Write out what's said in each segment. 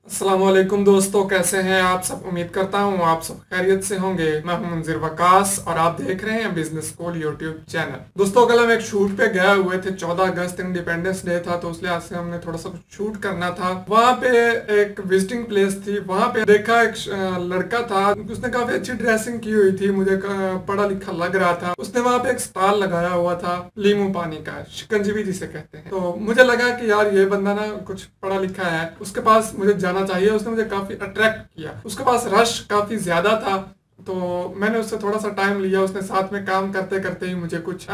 अस्सलाम वालेकुम दोस्तों, कैसे हैं आप सब। उम्मीद करता हूँ आप सब खैरियत से होंगे। मैं हूं मुंजिर वकास और आप देख रहे हैं बिजनेस स्कूल यूट्यूब चैनल। दोस्तों, कल हम एक शूट पे गए हुए थे। 14 अगस्त इंडिपेंडेंस डे था, तो उस लिहाज से हमने थोड़ा सा शूट करना था। वहाँ पे एक विजिटिंग प्लेस थी, वहाँ पे देखा एक लड़का था। उसने काफी अच्छी ड्रेसिंग की हुई थी, मुझे पढ़ा लिखा लग रहा था। उसने वहाँ पे एक स्टॉल लगाया हुआ था लीमू पानी का, शिकंजवी जिसे कहते हैं। तो मुझे लगा कि यार ये बंदा ना कुछ पढ़ा लिखा है, उसके पास मुझे जाना चाहिए। उसने मुझे काफी अट्रैक्ट किया, उसके पास रश काफी ज्यादा था। तो मैंने उससे थोड़ा सा टाइम लिया। उसने साथ में काम करते करते ही मुझे कुछ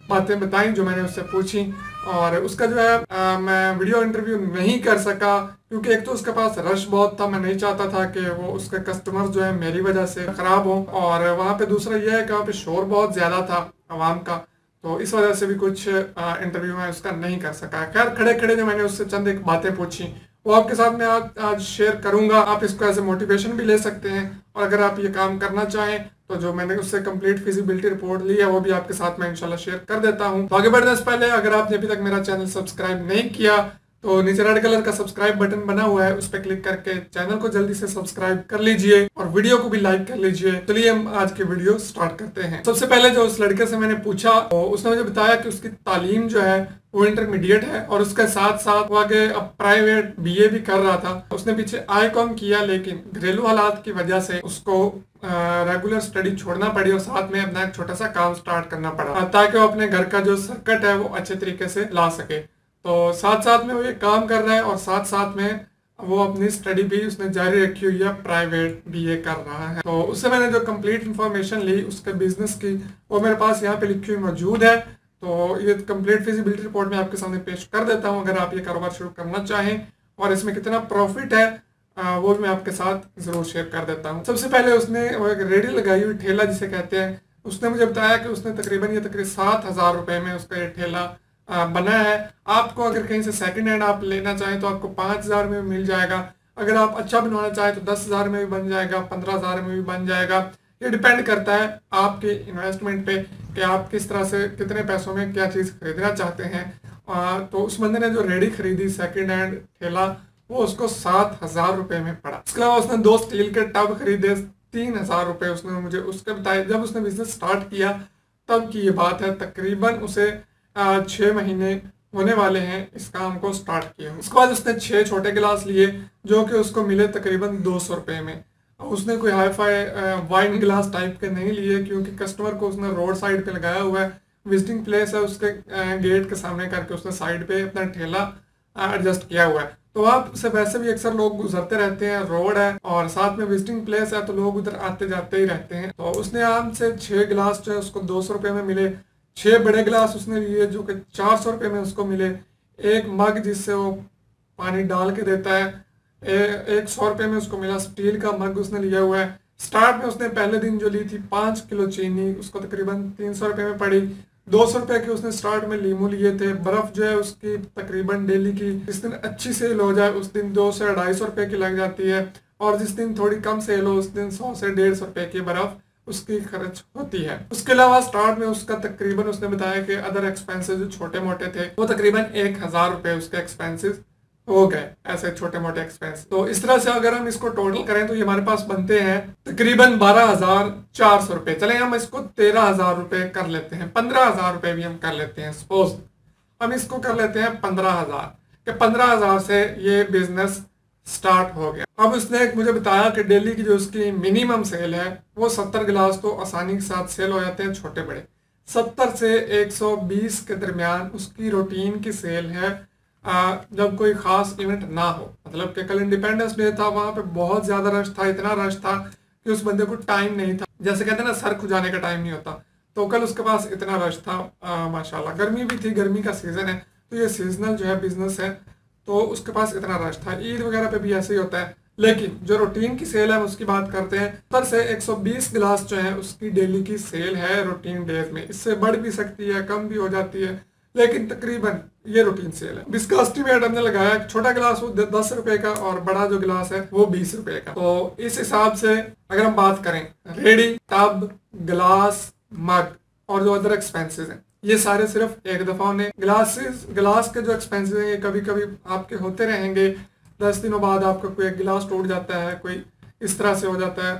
बातें बताई जो मैंने उससे पूछी। और उसका जो है मैं वीडियो इंटरव्यू नहीं कर सका, क्योंकि एक तो उसके पास रश बहुत था। मैं नहीं चाहता था कि वो उसके कस्टमर जो है मेरी वजह से खराब हो। और वहाँ पे दूसरा यह है कि वहाँ पे शोर बहुत ज्यादा था आवाम का, तो इस वजह से भी कुछ इंटरव्यू में उसका नहीं कर सका। खैर, खड़े खड़े जो मैंने उससे चंद एक बातें पूछी वो आपके साथ मैं आज शेयर करूंगा। आप इसको एज ए मोटिवेशन भी ले सकते हैं, और अगर आप ये काम करना चाहें तो जो मैंने उससे कंप्लीट फिजिबिलिटी रिपोर्ट ली है वो भी आपके साथ मैं इंशाल्लाह शेयर कर देता हूं। तो आगे बढ़ने से पहले अगर आपने अभी तक मेरा चैनल सब्सक्राइब नहीं किया तो नीचे रेड कलर का सब्सक्राइब बटन बना हुआ है, उस पर क्लिक करके चैनल को जल्दी से सब्सक्राइब कर लीजिए और वीडियो को भी लाइक कर लीजिए। चलिए हम आज की वीडियो स्टार्ट करते हैं। सबसे पहले जो उस लड़के से मैंने पूछा तो उसने मुझे बताया कि उसकी तालीम जो है वो इंटरमीडिएट है, और उसके साथ साथ वो आगे अब प्राइवेट बीए भी कर रहा था। उसने पीछे आईकॉम किया, लेकिन घरेलू हालात की वजह से उसको रेगुलर स्टडी छोड़ना पड़ी और साथ में अपना एक छोटा सा काम स्टार्ट करना पड़ा, ताकि वो अपने घर का जो सर्किट है वो अच्छे तरीके से ला सके। तो साथ साथ में वो ये काम कर रहा है और साथ साथ में वो अपनी स्टडी भी उसने जारी रखी हुई है, प्राइवेट बीए कर रहा है। तो उससे मैंने जो कंप्लीट इन्फॉर्मेशन ली उसके बिजनेस की, वो मेरे पास यहाँ पे लिखी हुई मौजूद है। तो ये कंप्लीट फिजिबिलिटी रिपोर्ट में आपके सामने पेश कर देता हूँ, अगर आप ये कारोबार शुरू करना चाहें। और इसमें कितना प्रॉफिट है वो भी मैं आपके साथ जरूर शेयर कर देता हूँ। सबसे पहले उसने वो एक रेडी लगाई हुई, ठेला जिसे कहते हैं। उसने मुझे बताया कि उसने तकरीबन 7,000 रुपए में उसका ये ठेला बना है। आपको अगर कहीं से सेकंड हैंड आप लेना चाहें तो आपको 5,000 में मिल जाएगा। अगर आप अच्छा बनवाना चाहें तो 10,000 में भी बन जाएगा, 15,000 में भी बन जाएगा। ये डिपेंड करता है आपके इन्वेस्टमेंट पे कि आप किस तरह से कितने पैसों में क्या चीज़ खरीदना चाहते हैं। तो उस बंदे ने जो रेडी खरीदी सेकंड हैंड ठेला, वो उसको 7,000 रुपए में पड़ा। इसके अलावा उसने 2 स्टील के टब खरीदे, 3,000 रुपए उसने मुझे उसके बताए। जब उसने बिजनेस स्टार्ट किया तब की ये बात है, तकरीबन उसे 6 महीने होने वाले हैं इस काम को स्टार्ट किए। उसके बाद उसने 6 छोटे गिलास लिए जो कि उसको मिले तकरीबन 200 रुपए में। उसने कोई हाई फाई वाइन गिलास टाइप के नहीं लिए, क्योंकि कस्टमर को उसने रोड साइड पे लगाया हुआ है। विजिटिंग प्लेस है, उसके गेट के सामने करके उसने साइड पे अपना ठेला एडजस्ट किया हुआ है। तो वहाँ से वैसे भी अक्सर लोग गुजरते रहते हैं, रोड है और साथ में विजिटिंग प्लेस है, तो लोग उधर आते जाते ही रहते हैं। तो उसने आराम से 6 गिलास जो है उसको 200 रुपये में मिले। 6 बड़े गिलास उसने लिए जो कि 400 रुपये में उसको मिले। एक मग जिससे वो पानी डाल के देता है, 100 रुपये में उसको मिला। स्टील का मग उसने लिया हुआ है। स्टार्ट में उसने पहले दिन जो ली थी 5 किलो चीनी, उसको तकरीबन 300 रुपये में पड़ी। 200 रुपये के उसने स्टार्ट में लीमू लिए थे। बर्फ जो है उसकी तकरीबन डेली की जिस दिन अच्छी सेल हो जाए उस दिन 200 से 250 रुपये की लग जाती है, और जिस दिन थोड़ी कम सेल हो उस दिन 100 से 150 रुपये की बर्फ उसकी खर्च होती है। उसके अलावा स्टार्ट में उसका तकरीबन उसने बताया कि अदर एक्सपेंसेस जो छोटे मोटे थे वो तकरीबन 1,000 रुपये उसके एक्सपेंसेस हो गए, ऐसे छोटे मोटे एक्सपेंस। तो इस तरह से अगर हम इसको टोटल करें तो ये हमारे पास बनते हैं तकरीबन 12,400 रुपये। चले हम इसको 13,000 रुपये कर लेते हैं, 15,000 रुपये भी हम कर लेते हैं। सपोज हम इसको कर लेते हैं 15,000 के 15,000 से ये बिजनेस स्टार्ट हो गया। अब उसने मुझे बताया कि डेली की जो उसकी मिनिमम सेल है वो 70 गिलास तो आसानी के साथ सेल हो जाते हैं, छोटे बड़े। 70 से 120 के दरमियान उसकी रूटीन की सेल है, जब कोई खास इवेंट ना हो। मतलब कि कल इंडिपेंडेंस डे था, वहां पे बहुत ज्यादा रश था, इतना रश था कि उस बंदे को टाइम नहीं था। जैसे कहते हैं ना, सर खुजाने का टाइम नहीं होता, तो कल उसके पास इतना रश था। माशाल्लाह गर्मी भी थी, गर्मी का सीजन है, तो ये सीजनल जो है बिजनेस है, तो उसके पास इतना रश था। ईद वगैरह पे भी ऐसे ही होता है। लेकिन जो रूटीन की सेल है उसकी बात करते हैं, 70 से 120 गिलास जो है उसकी डेली की सेल है रूटीन डेज में। इससे बढ़ भी सकती है, कम भी हो जाती है, लेकिन तकरीबन ये रूटीन सेल है। इसका एस्टिमेट हमने लगाया, छोटा गिलास वो 10 रुपए का और बड़ा जो गिलास है वो 20 रुपए का। तो इस हिसाब से अगर हम बात करें, रेडी, टब, गिलास, मग और जो अदर एक्सपेंसेस हैं, ये सारे सिर्फ एक दफा होने। गिलास के जो एक्सपेंसेस हैं ये कभी कभी आपके होते रहेंगे। 10 दिनों बाद आपका कोई एक गिलास टूट जाता है, कोई इस तरह से हो जाता है,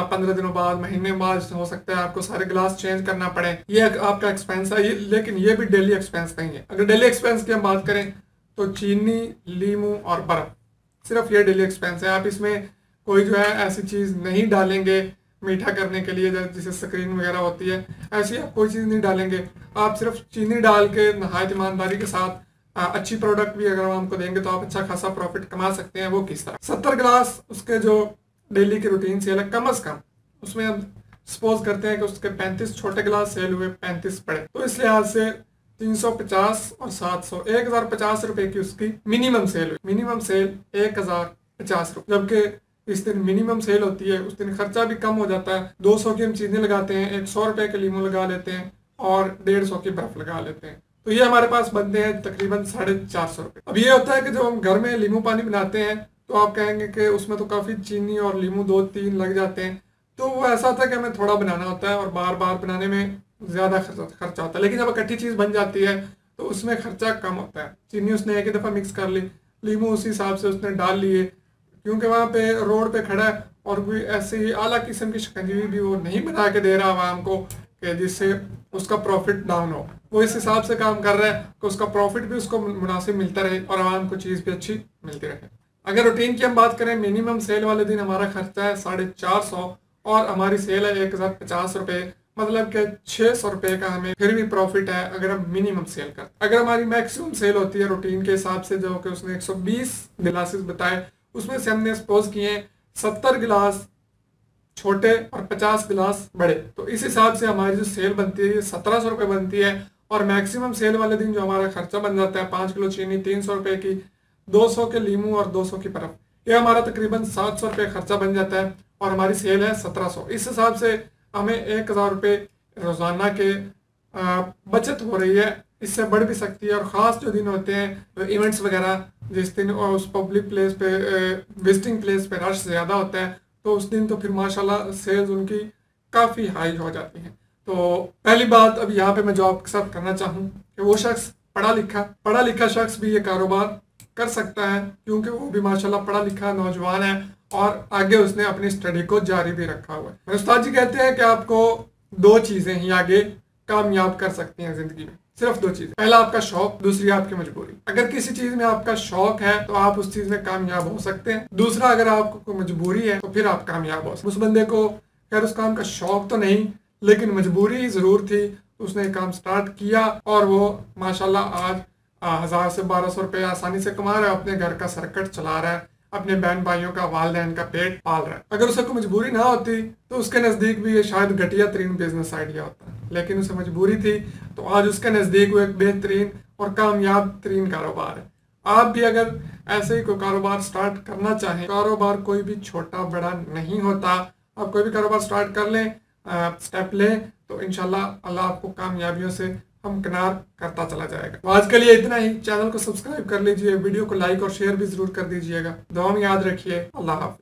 15 दिनों बाद, महीने बाद हो सकता है आपको सारे गिलास चेंज करना पड़े, ये आपका एक्सपेंस है। लेकिन ये भी डेली एक्सपेंस नहीं है। अगर डेली एक्सपेंस की हम बात करें तो चीनी, लीमू और बर्फ, सिर्फ ये डेली एक्सपेंस है। आप इसमें कोई जो है ऐसी चीज़ नहीं डालेंगे मीठा करने के लिए जैसे स्क्रीन वगैरह होती है, ऐसी आप कोई चीज़ नहीं डालेंगे। आप सिर्फ चीनी डाल के नहायत ईमानदारी के साथ अच्छी प्रोडक्ट भी अगर हमको देंगे तो आप अच्छा खासा प्रॉफिट कमा सकते हैं। वो किस तरह? 70 गिलास उसके जो डेली की रूटीन सेल है, कम से कम उसमें हम सपोज करते हैं कि उसके 35 छोटे गिलास सेल हुए, 35 बड़े, तो इस लिहाज से 350 और 700, 1050 रुपए की उसकी मिनिमम सेल हुई। मिनिमम सेल 1050 रुपए, जबकि इस दिन मिनिमम सेल होती है, उस दिन खर्चा भी कम हो जाता है। 200 की हम चीजें लगाते हैं, 100 रुपए के लीमू लगा लेते हैं और 150 की बर्फ लगा लेते हैं, तो ये हमारे पास बनते हैं तकरीबन 450 रुपए। अब ये होता है कि जब हम घर में लीमू पानी बनाते हैं तो आप कहेंगे कि उसमें तो काफी चीनी और लीमू 2-3 लग जाते हैं, तो वो ऐसा होता है कि हमें थोड़ा बनाना होता है और बार बार बनाने में ज्यादा खर्चा होता है। लेकिन जब इकट्ठी चीज बन जाती है तो उसमें खर्चा कम होता है। चीनी उसने एक ही दफा मिक्स कर ली, लीमू उसी हिसाब से उसने डाल लिए, क्योंकि वहां पे रोड पे खड़ा है और कोई ऐसी आला किस्म की शिकंजी भी वो नहीं बना के दे रहा आवाम को कि जिससे उसका प्रॉफिट डाउन हो। वो इस हिसाब से काम कर रहा है कि उसका प्रॉफिट भी उसको मुनासिब मिलता रहे और आवाम को चीज भी अच्छी मिलती रहे। अगर रूटीन की हम बात करें, मिनिमम सेल वाले दिन हमारा खर्चा है 450 और हमारी सेल है 1050 रुपए, मतलब कि 600 रुपए का हमें फिर भी प्रॉफिट है अगर हम मिनिमम सेल करते। अगर हमारी मैक्सिमम सेल होती है रूटीन के हिसाब से, जो कि उसने 120 गिलासेस बताए, उसमें से हमने सपोज किए 70 गिलास छोटे और 50 गिलास बड़े, तो इस हिसाब से हमारी जो सेल बनती है 1700 रुपए बनती है। और मैक्सिमम सेल वाले दिन जो हमारा खर्चा बन जाता है 5 किलो चीनी 300 रुपए की, 200 के लीमू और 200 की बर्फ, ये हमारा तकरीबन 700 रुपये खर्चा बन जाता है और हमारी सेल है 1700। इस हिसाब से हमें 1000 रुपये रोजाना के बचत हो रही है। इससे बढ़ भी सकती है। और ख़ास जो दिन होते हैं इवेंट्स वगैरह, जिस दिन उस पब्लिक प्लेस पे विजिटिंग प्लेस पे रश ज़्यादा होता है, तो उस दिन तो फिर माशाल्लाह सेल्स उनकी काफ़ी हाई हो जाती हैं। तो पहली बात अब यहाँ पे मैं जो आपके साथ करना चाहूँ कि वो शख्स पढ़ा लिखा शख्स भी ये कारोबार कर सकता है, क्योंकि वो भी माशाल्लाह पढ़ा लिखा नौजवान है और आगे उसने अपनी स्टडी को जारी भी रखा हुआ है। उस्ताद जी कहते हैं कि आपको 2 चीज़ें ही आगे कामयाब कर सकती हैं जिंदगी में, सिर्फ 2 चीज़। पहला आपका शौक, दूसरी आपकी मजबूरी। अगर किसी चीज़ में आपका शौक है तो आप उस चीज़ में कामयाब हो सकते हैं। दूसरा, अगर आपको कोई मजबूरी है तो फिर आप कामयाब हो सकते हैं। उस बंदे को खैर उस काम का शौक तो नहीं, लेकिन मजबूरी ज़रूर थी, उसने काम स्टार्ट किया और वो माशाल्लाह आज 1000 से 1200 रुपये आसानी से कमा रहा है, अपने घर का सर्कट चला रहा है, अपने बहन भाइयों का, वालिदैन का पेट पाल रहा है। अगर उसे कोई मजबूरी ना होती तो उसके नज़दीक भी ये शायद घटिया तरीन बिजनेस आइडिया होता, लेकिन उसे मजबूरी थी तो आज उसके नज़दीक वो एक बेहतरीन और कामयाब तरीन कारोबार है। आप भी अगर ऐसे ही कोई कारोबार स्टार्ट करना चाहें, कारोबार कोई भी छोटा बड़ा नहीं होता, आप कोई भी कारोबार स्टार्ट कर लें, स्टेप लें, तो इंशाल्लाह अल्लाह आपको कामयाबियों से हमकिनार करता चला जाएगा। तो आज के लिए इतना ही। चैनल को सब्सक्राइब कर लीजिए, वीडियो को लाइक और शेयर भी जरूर कर दीजिएगा। दुआ में याद रखिए। अल्लाह हाफ़िज़।